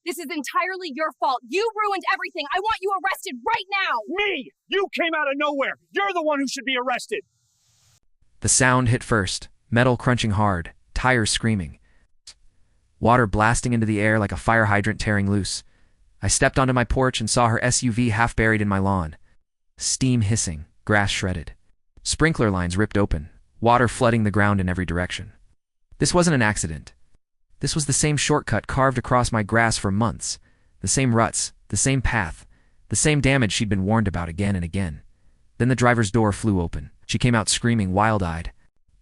This is entirely your fault. You ruined everything. I want you arrested right now. Me! You came out of nowhere. You're the one who should be arrested. The sound hit first, metal crunching hard, tires screaming, water blasting into the air like a fire hydrant tearing loose. I stepped onto my porch and saw her SUV half buried in my lawn. Steam hissing, grass shredded. Sprinkler lines ripped open, water flooding the ground in every direction. This wasn't an accident. This was the same shortcut carved across my grass for months, the same ruts, the same path, the same damage she'd been warned about again and again. Then the driver's door flew open. She came out screaming, wild-eyed,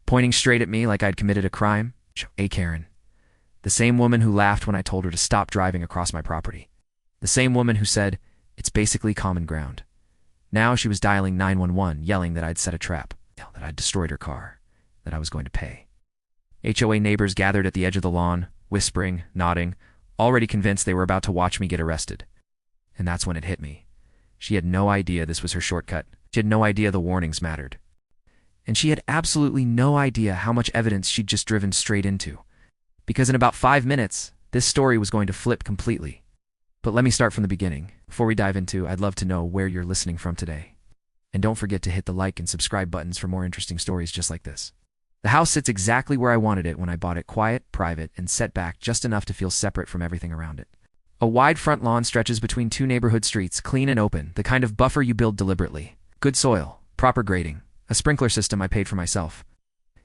pointing straight at me like I'd committed a crime. HOA. The same woman who laughed when I told her to stop driving across my property. The same woman who said, "It's basically common ground." Now she was dialing 911, yelling that I'd set a trap, that I'd destroyed her car, that I was going to pay. HOA neighbors gathered at the edge of the lawn, whispering, nodding, already convinced they were about to watch me get arrested. And that's when it hit me. She had no idea this was her shortcut. She had no idea the warnings mattered. And she had absolutely no idea how much evidence she'd just driven straight into. Because in about 5 minutes, this story was going to flip completely. But let me start from the beginning. Before we dive into, I'd love to know where you're listening from today. And don't forget to hit the like and subscribe buttons for more interesting stories just like this. The house sits exactly where I wanted it when I bought it, quiet, private, and set back just enough to feel separate from everything around it. A wide front lawn stretches between 2 neighborhood streets, clean and open, the kind of buffer you build deliberately. Good soil, proper grading, a sprinkler system I paid for myself.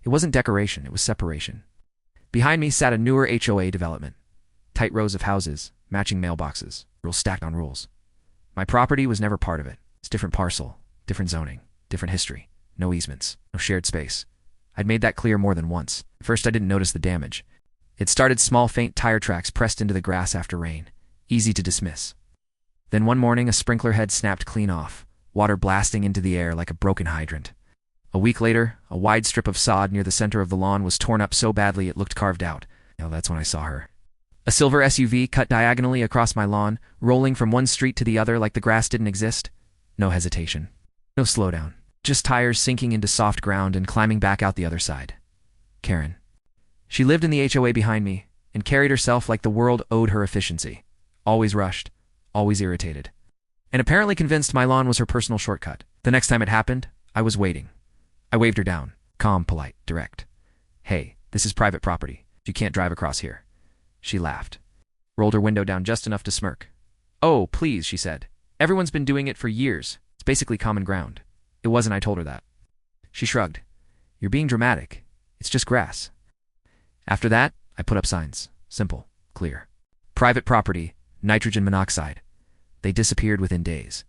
It wasn't decoration, it was separation. Behind me sat a newer HOA development. Tight rows of houses, matching mailboxes, rules stacked on rules. My property was never part of it. It's different parcel, different zoning, different history, no easements, no shared space. I'd made that clear more than once. At first I didn't notice the damage. It started small faint tire tracks pressed into the grass after rain, easy to dismiss. Then one morning a sprinkler head snapped clean off, water blasting into the air like a broken hydrant. A week later, a wide strip of sod near the center of the lawn was torn up so badly it looked carved out. That's when I saw her. A silver SUV cut diagonally across my lawn, rolling from one street to the other like the grass didn't exist. No hesitation. No slowdown. Just tires sinking into soft ground and climbing back out the other side. Karen. She lived in the HOA behind me and carried herself like the world owed her efficiency. Always rushed, always irritated. And apparently convinced my lawn was her personal shortcut. The next time it happened, I was waiting. I waved her down. Calm, polite, direct. "Hey, this is private property. You can't drive across here." She laughed. Rolled her window down just enough to smirk. "Oh, please," she said. "Everyone's been doing it for years. It's basically common ground." It wasn't, I told her that. She shrugged. "You're being dramatic. It's just grass." After that, I put up signs. Simple, clear. Private property, nitrogen monoxide. They disappeared within days.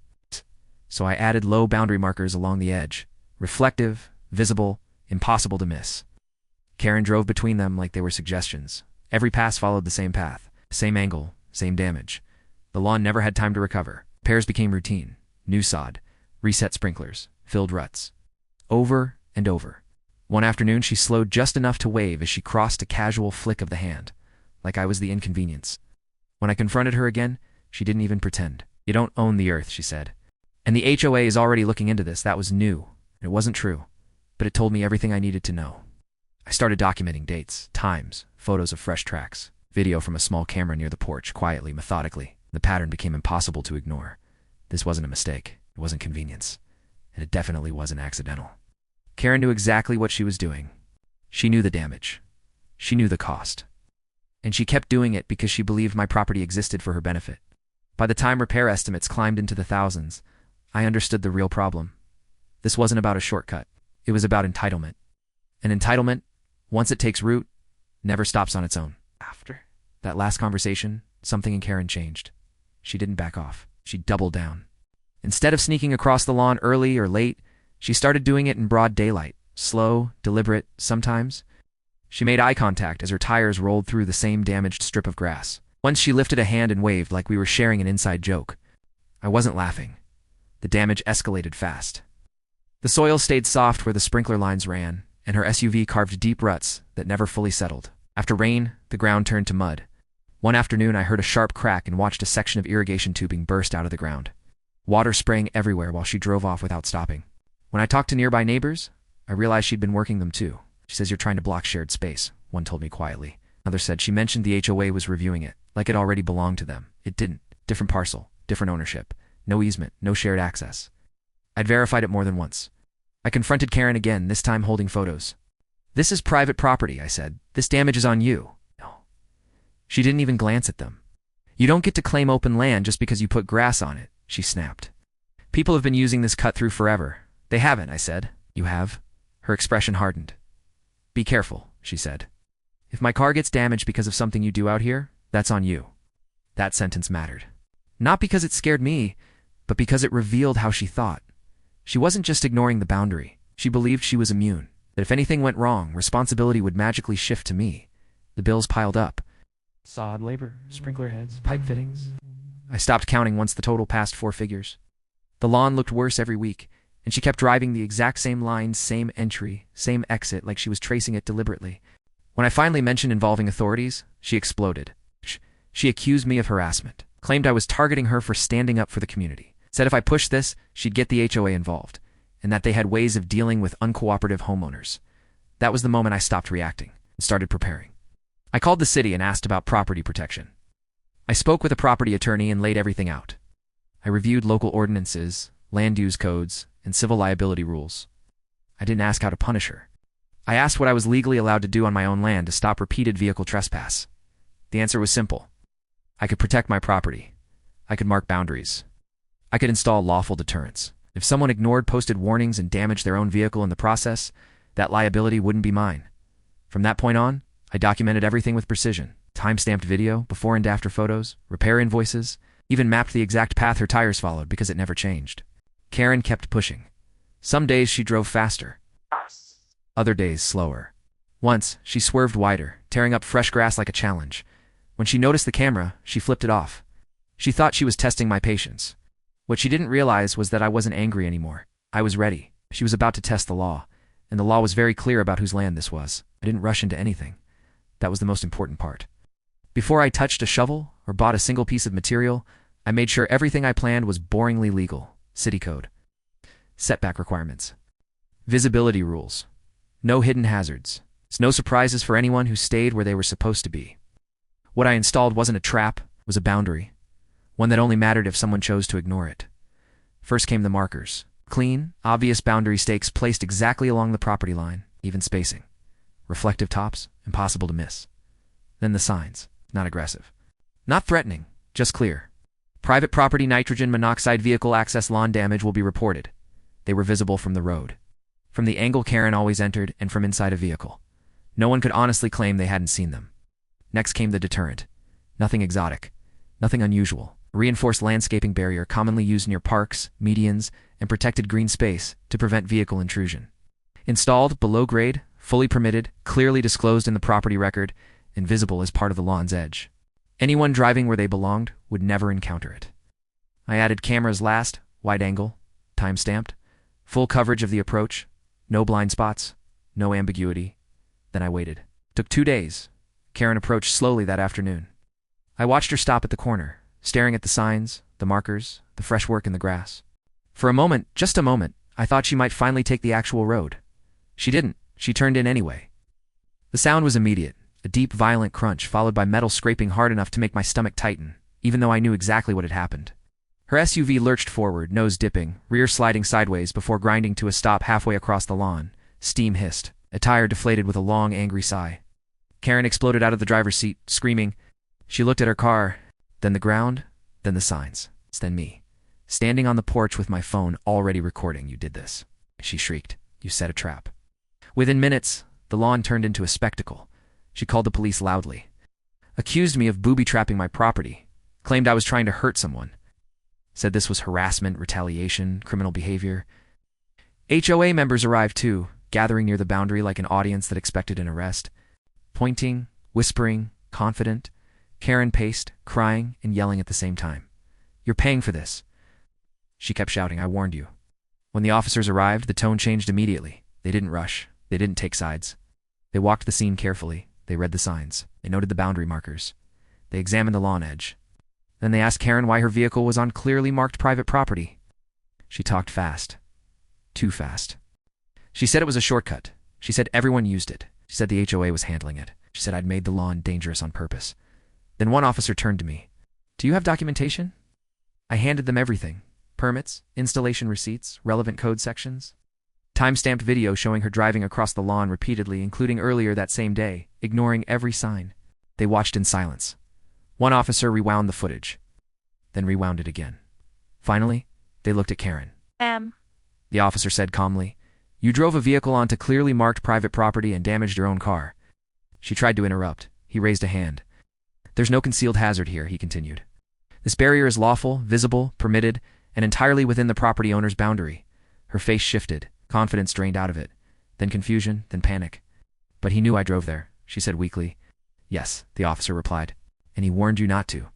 So I added low boundary markers along the edge. Reflective, visible, impossible to miss. Karen drove between them like they were suggestions. Every pass followed the same path, same angle, same damage. The lawn never had time to recover. Repairs became routine. New sod, reset sprinklers, filled ruts. Over and over. One afternoon she slowed just enough to wave as she crossed a casual flick of the hand, like I was the inconvenience. When I confronted her again, she didn't even pretend. "You don't own the earth," she said. "And the HOA is already looking into this." That was new. It wasn't true, but it told me everything I needed to know. I started documenting dates, times, photos of fresh tracks, video from a small camera near the porch, quietly, methodically. The pattern became impossible to ignore. This wasn't a mistake. It wasn't convenience. And it definitely wasn't accidental. Karen knew exactly what she was doing. She knew the damage. She knew the cost. And she kept doing it because she believed my property existed for her benefit. By the time repair estimates climbed into the thousands, I understood the real problem. This wasn't about a shortcut. It was about entitlement. And entitlement, once it takes root, never stops on its own. After that last conversation, something in Karen changed. She didn't back off. She doubled down. Instead of sneaking across the lawn early or late, she started doing it in broad daylight, slow, deliberate, sometimes. She made eye contact as her tires rolled through the same damaged strip of grass. Once she lifted a hand and waved like we were sharing an inside joke. I wasn't laughing. The damage escalated fast. The soil stayed soft where the sprinkler lines ran, and her SUV carved deep ruts that never fully settled. After rain, the ground turned to mud. One afternoon I heard a sharp crack and watched a section of irrigation tubing burst out of the ground. Water spraying everywhere while she drove off without stopping. When I talked to nearby neighbors, I realized she'd been working them too. "She says you're trying to block shared space," one told me quietly. Another said she mentioned the HOA was reviewing it. like it already belonged to them. It didn't. Different parcel, different ownership, no easement, no shared access. I'd verified it more than once. I confronted Karen again, this time holding photos. "This is private property," I said. "This damage is on you." No. She didn't even glance at them. "You don't get to claim open land just because you put grass on it," she snapped. "People have been using this cut-through forever." "They haven't," I said. "You have?" Her expression hardened. "Be careful," she said. "If my car gets damaged because of something you do out here, that's on you." That sentence mattered. Not because it scared me, but because it revealed how she thought. She wasn't just ignoring the boundary. She believed she was immune, that if anything went wrong, responsibility would magically shift to me. The bills piled up. Sod, labor, sprinkler heads, pipe fittings. I stopped counting once the total passed 4 figures. The lawn looked worse every week, and she kept driving the exact same lines, same entry, same exit, like she was tracing it deliberately. When I finally mentioned involving authorities, she exploded. She accused me of harassment, claimed I was targeting her for standing up for the community, said if I pushed this, she'd get the HOA involved, and that they had ways of dealing with uncooperative homeowners. That was the moment I stopped reacting and started preparing. I called the city and asked about property protection. I spoke with a property attorney and laid everything out. I reviewed local ordinances, land use codes, and civil liability rules. I didn't ask how to punish her. I asked what I was legally allowed to do on my own land to stop repeated vehicle trespass. The answer was simple. I could protect my property. I could mark boundaries. I could install lawful deterrents. If someone ignored posted warnings and damaged their own vehicle in the process, that liability wouldn't be mine. From that point on, I documented everything with precision. Time-stamped video, before and after photos, repair invoices, even mapped the exact path her tires followed because it never changed. Karen kept pushing. Some days she drove faster. Other days slower. Once, she swerved wider, tearing up fresh grass like a challenge. When she noticed the camera, she flipped it off. She thought she was testing my patience. What she didn't realize was that I wasn't angry anymore. I was ready. She was about to test the law, and the law was very clear about whose land this was. I didn't rush into anything. That was the most important part. Before I touched a shovel or bought a single piece of material, I made sure everything I planned was boringly legal. City code. Setback requirements. Visibility rules. No hidden hazards. No surprises for anyone who stayed where they were supposed to be. What I installed wasn't a trap, it was a boundary. One that only mattered if someone chose to ignore it. First came the markers. Clean, obvious boundary stakes placed exactly along the property line, even spacing. Reflective tops, impossible to miss. Then the signs, not aggressive. Not threatening, just clear. Private property nitrogen monoxide vehicle access lawn damage will be reported. They were visible from the road. From the angle Karen always entered and from inside a vehicle. No one could honestly claim they hadn't seen them. Next came the deterrent. Nothing exotic. Nothing unusual. A reinforced landscaping barrier commonly used near parks, medians, and protected green space to prevent vehicle intrusion. Installed below grade, fully permitted, clearly disclosed in the property record, and visible as part of the lawn's edge. Anyone driving where they belonged would never encounter it. I added cameras last, wide angle, time-stamped, full coverage of the approach, no blind spots, no ambiguity. Then I waited. Took 2 days. Karen approached slowly that afternoon. I watched her stop at the corner, staring at the signs, the markers, the fresh work in the grass. For a moment, just a moment, I thought she might finally take the actual road. She didn't. She turned in anyway. The sound was immediate, a deep, violent crunch followed by metal scraping hard enough to make my stomach tighten, even though I knew exactly what had happened. Her SUV lurched forward, nose dipping, rear sliding sideways before grinding to a stop halfway across the lawn. Steam hissed. A tire deflated with a long, angry sigh. Karen exploded out of the driver's seat, screaming. She looked at her car, then the ground, then the signs, then me. Standing on the porch with my phone already recording. "You did this," she shrieked. "You set a trap." Within minutes, the lawn turned into a spectacle. She called the police loudly. Accused me of booby-trapping my property. Claimed I was trying to hurt someone. Said this was harassment, retaliation, criminal behavior. HOA members arrived too, gathering near the boundary like an audience that expected an arrest. Pointing, whispering, confident. Karen paced, crying and yelling at the same time. "You're paying for this." She kept shouting, "I warned you." When the officers arrived, the tone changed immediately. They didn't rush. They didn't take sides. They walked the scene carefully. They read the signs. They noted the boundary markers. They examined the lawn edge. Then they asked Karen why her vehicle was on clearly marked private property. She talked fast. Too fast. She said it was a shortcut. She said everyone used it. She said the HOA was handling it. She said I'd made the lawn dangerous on purpose. Then one officer turned to me. Do you have documentation? I handed them everything. Permits, installation receipts, relevant code sections. Time-stamped video showing her driving across the lawn repeatedly, including earlier that same day, ignoring every sign. They watched in silence. One officer rewound the footage, then rewound it again. Finally, they looked at Karen. The officer said calmly, "You drove a vehicle onto clearly marked private property and damaged your own car." She tried to interrupt. He raised a hand. "There's no concealed hazard here," he continued. "This barrier is lawful, visible, permitted, and entirely within the property owner's boundary." Her face shifted, confidence drained out of it, then confusion, then panic. "But he knew I drove there," she said weakly. "Yes," the officer replied. "And he warned you not to."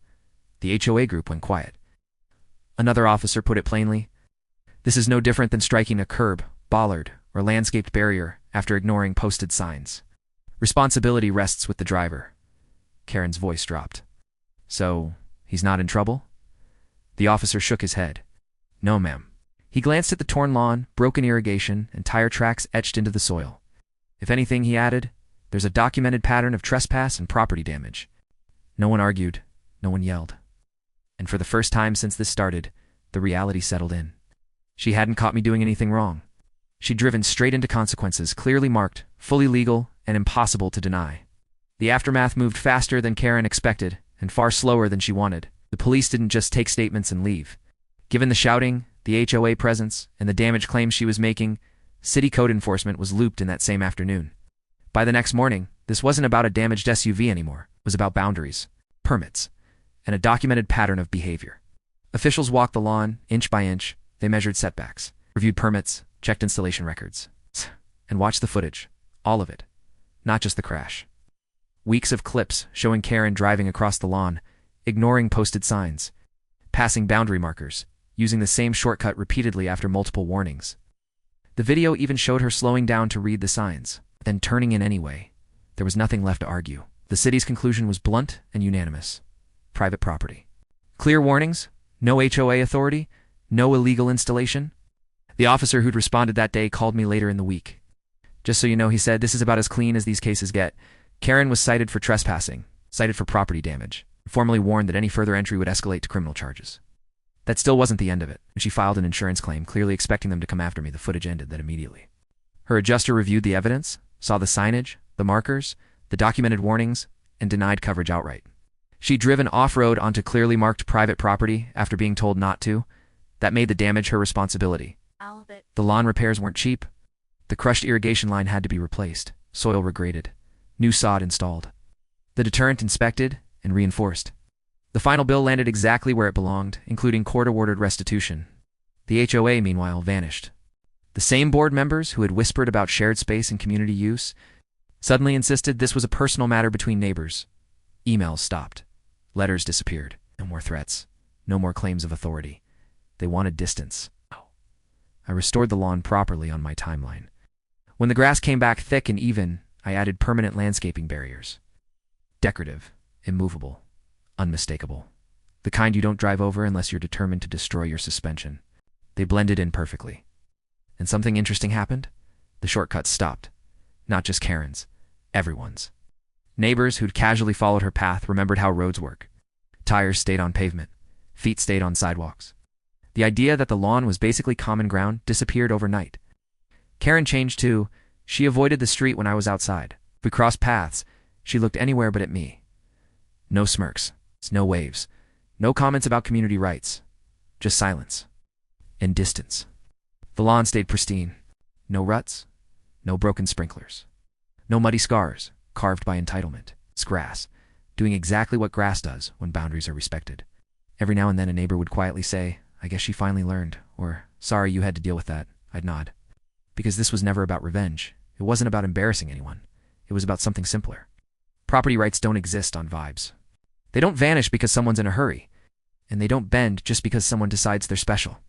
The HOA group went quiet. Another officer put it plainly. "This is no different than striking a curb, bollard, or landscaped barrier after ignoring posted signs. Responsibility rests with the driver." Karen's voice dropped. "So, he's not in trouble?" The officer shook his head. "No, ma'am." He glanced at the torn lawn, broken irrigation, and tire tracks etched into the soil. "If anything," he added, "there's a documented pattern of trespass and property damage." No one argued. No one yelled. And for the first time since this started, the reality settled in. She hadn't caught me doing anything wrong. She'd driven straight into consequences, clearly marked, fully legal, and impossible to deny. The aftermath moved faster than Karen expected, and far slower than she wanted. The police didn't just take statements and leave. Given the shouting, the HOA presence, and the damage claims she was making, city code enforcement was looped in that same afternoon. By the next morning, this wasn't about a damaged SUV anymore. It was about boundaries, permits, and a documented pattern of behavior. Officials walked the lawn, inch by inch. They measured setbacks, reviewed permits, checked installation records, and watched the footage. All of it. Not just the crash. Weeks of clips showing Karen driving across the lawn, ignoring posted signs, passing boundary markers, using the same shortcut repeatedly after multiple warnings. The video even showed her slowing down to read the signs, then turning in anyway. There was nothing left to argue. The city's conclusion was blunt and unanimous. Private property. Clear warnings, no HOA authority, no illegal installation. The officer who'd responded that day called me later in the week. "Just so you know," he said, "this is about as clean as these cases get. Karen was cited for trespassing, cited for property damage, and formally warned that any further entry would escalate to criminal charges." That still wasn't the end of it. When she filed an insurance claim, clearly expecting them to come after me, the footage ended that immediately. Her adjuster reviewed the evidence, saw the signage, the markers, the documented warnings, and denied coverage outright. She'd driven off-road onto clearly marked private property after being told not to. That made the damage her responsibility. The lawn repairs weren't cheap. The crushed irrigation line had to be replaced, soil regraded, new sod installed, the deterrent inspected and reinforced. The final bill landed exactly where it belonged, including court-awarded restitution. The HOA, meanwhile, vanished. The same board members who had whispered about shared space and community use suddenly insisted this was a personal matter between neighbors. Emails stopped. Letters disappeared. No more threats. No more claims of authority. They wanted distance. I restored the lawn properly on my timeline. When the grass came back thick and even, I added permanent landscaping barriers. Decorative, immovable, unmistakable. The kind you don't drive over unless you're determined to destroy your suspension. They blended in perfectly. And something interesting happened. The shortcuts stopped. Not just Karen's. Everyone's. Neighbors who'd casually followed her path remembered how roads work. Tires stayed on pavement. Feet stayed on sidewalks. The idea that the lawn was basically common ground disappeared overnight. Karen changed too. She avoided the street when I was outside. If we crossed paths, she looked anywhere but at me. No smirks. No waves. No comments about community rights. Just silence. And distance. The lawn stayed pristine. No ruts. No broken sprinklers. No muddy scars, carved by entitlement. It's grass, doing exactly what grass does when boundaries are respected. Every now and then a neighbor would quietly say, "I guess she finally learned," or "Sorry you had to deal with that." I'd nod. Because this was never about revenge. It wasn't about embarrassing anyone. It was about something simpler. Property rights don't exist on vibes. They don't vanish because someone's in a hurry. And they don't bend just because someone decides they're special.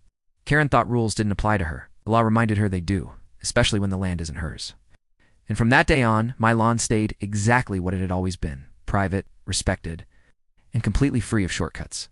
Karen thought rules didn't apply to her. The law reminded her they do, especially when the land isn't hers. And from that day on, my lawn stayed exactly what it had always been. Private, respected, and completely free of shortcuts.